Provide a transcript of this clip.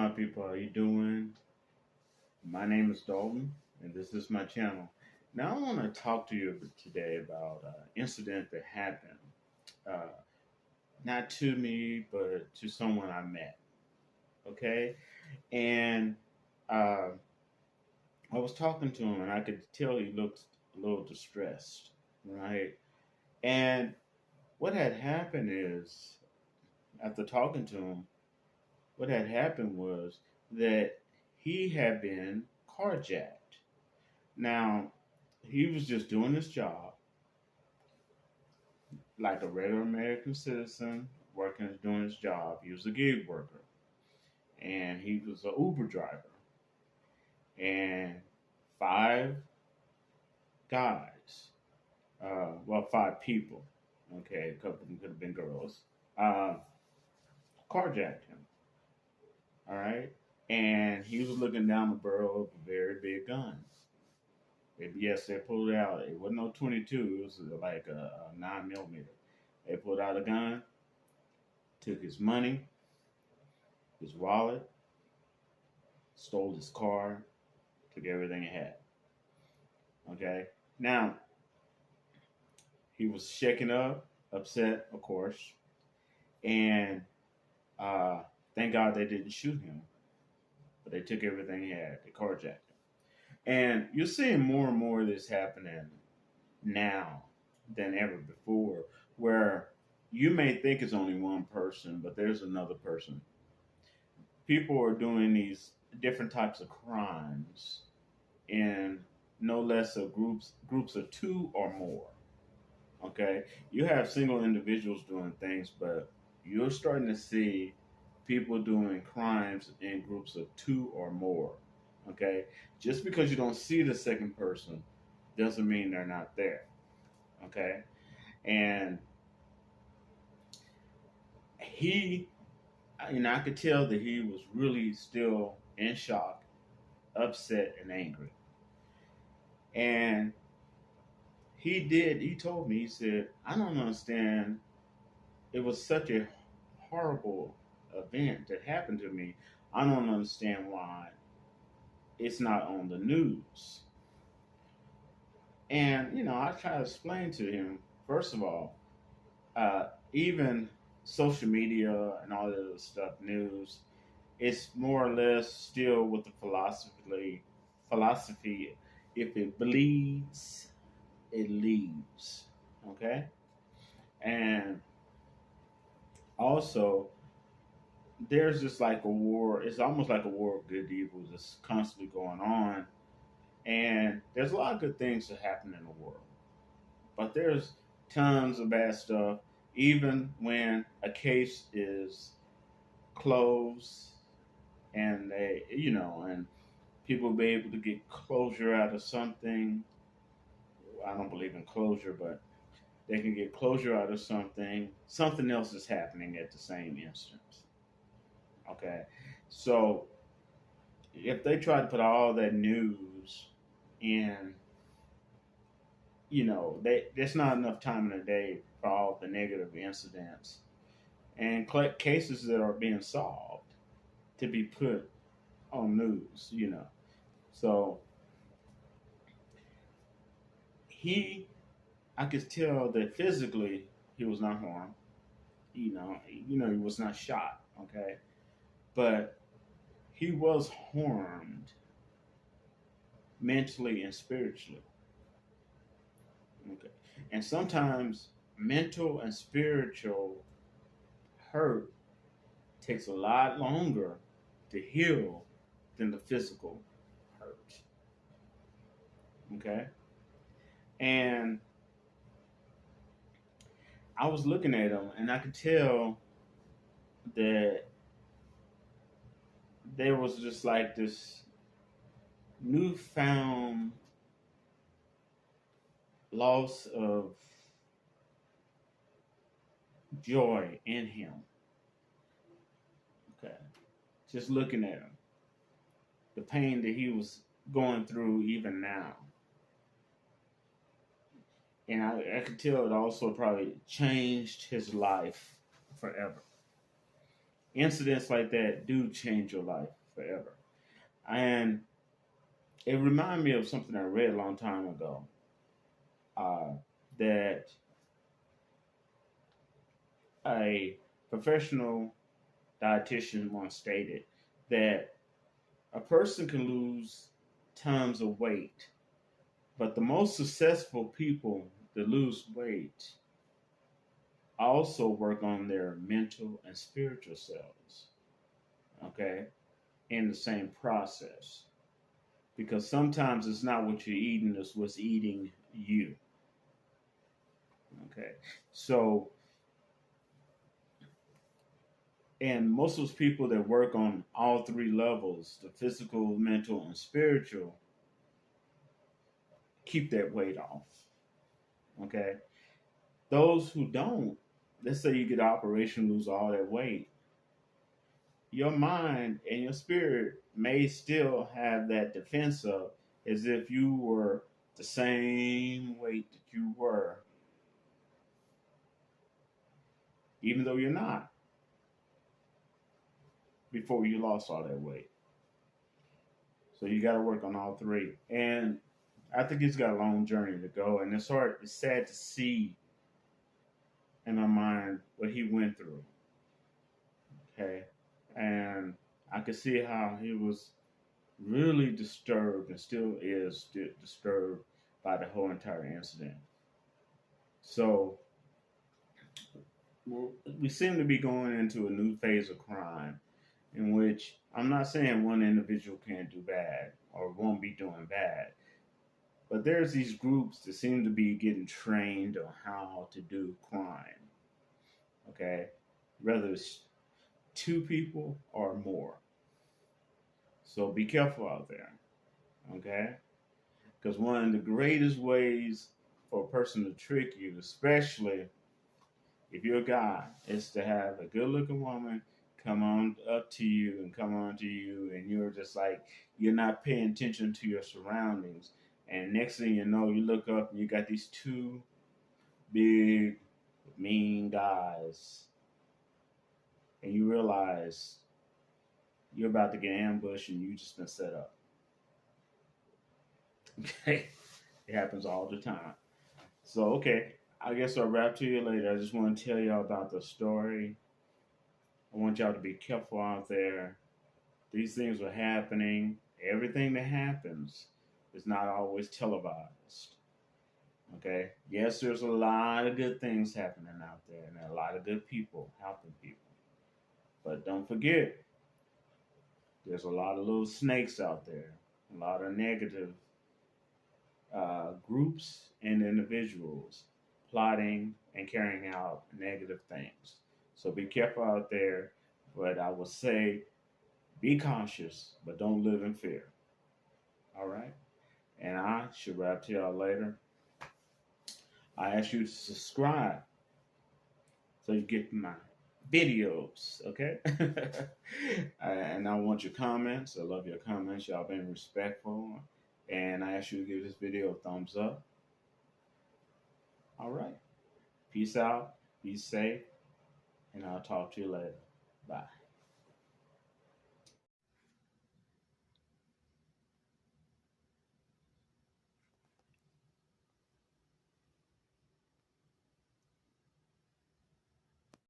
my people? How you doing? My name is Dalton, and this is my channel. Now, I want to talk to you today about an incident that happened, uh, not to me, but to someone I met. Okay, and uh, I was talking to him, and I could tell he looked a little distressed, right? And what had happened is, after talking to him, what had happened was that he had been carjacked. Now, he was just doing his job like a regular American citizen, working doing his job. He was a gig worker, and he was an Uber driver. And five guys, well, five people, okay, a couple of them could have been girls, uh, carjacked him. All right, and he was looking down the barrel of a very big gun. Yes, they pulled it out. It wasn't no 22. It was like a 9 millimeter. They pulled out a gun, took his money, his wallet, stole his car, took everything he had. Okay. Now he was shaken up, upset, of course, and uh, thank God they didn't shoot him, but they took everything he had. They carjacked him, and you're seeing more and more of this happening now than ever before, where you may think it's only one person, but there's another person. People are doing these different types of crimes in no less of groups of two or more. Okay, you have single individuals doing things, but you're starting to see people doing crimes in groups of two or more. Okay, just because you don't see the second person doesn't mean they're not there. Okay, and he, I could tell that he was really still in shock, upset, and angry. And he told me, he said, I don't understand. It was such a horrible event that happened to me. I don't understand why it's not on the news. And, I try to explain to him, first of all, even social media and all that other stuff, news, it's more or less still with the philosophy, if it bleeds, it leaves. Okay? And also, there's just like a war, it's almost like a war of good evil that's constantly going on. And there's a lot of good things that happen in the world. But there's tons of bad stuff, even when a case is closed and and people be able to get closure out of something. I don't believe in closure, but they can get closure out of something. Something else is happening at the same instance. Okay. So if they try to put all that news in, there's not enough time in the day for all the negative incidents and cases that are being solved to be put on news. So he, I could tell that physically he was not harmed. He was not shot. Okay, but he was harmed mentally and spiritually. Okay, and sometimes mental and spiritual hurt takes a lot longer to heal than the physical hurt. Okay, and I was looking at him, and I could tell that there was just like this newfound loss of joy in him. Okay. Just looking at him. The pain that he was going through even now. And I could tell it also probably changed his life forever. Incidents like that do change your life forever. And it reminded me of something I read a long time ago, uh, that a professional dietitian once stated that a person can lose tons of weight, but the most successful people that lose weight also work on their mental and spiritual selves, okay, in the same process. Because sometimes it's not what you're eating, it's what's eating you, okay? So, and most of those people that work on all three levels, the physical, mental, and spiritual, keep that weight off, okay? Those who don't, let's say you get an operation, lose all that weight, your mind and your spirit may still have that defense of as if you were the same weight that you were, even though you're not, before you lost all that weight. So you got to work on all three. And I think he's got a long journey to go. And it's sad to see in my mind what he went through. Okay. And I could see how he was really disturbed and still is disturbed by the whole entire incident. So we seem to be going into a new phase of crime in which I'm not saying one individual can't do bad or won't be doing bad, but there's these groups that seem to be getting trained on how to do crime. Okay, whether it's two people or more. So be careful out there. Okay, because one of the greatest ways for a person to trick you, especially if you're a guy, is to have a good-looking woman come on up to you and come on to you, and you're just like you're not paying attention to your surroundings. And next thing you know, you look up and you got these two big, mean guys, and you realize you're about to get ambushed and you just been set up. Okay, it happens all the time. So okay, I guess I'll wrap to you later. I just want to tell y'all about the story. I want y'all to be careful out there. These things are happening. Everything that happens is not always televised. Okay? Yes, there's a lot of good things happening out there, and there are a lot of good people helping people. But don't forget, there's a lot of little snakes out there, a lot of negative groups and individuals plotting and carrying out negative things. So be careful out there. But I will say, be cautious, but don't live in fear. All right? And I should wrap to y'all later. I ask you to subscribe so you get my videos, okay? And I want your comments. I love your comments. Y'all been respectful. And I ask you to give this video a thumbs up. All right. Peace out. Be safe. And I'll talk to you later. Bye.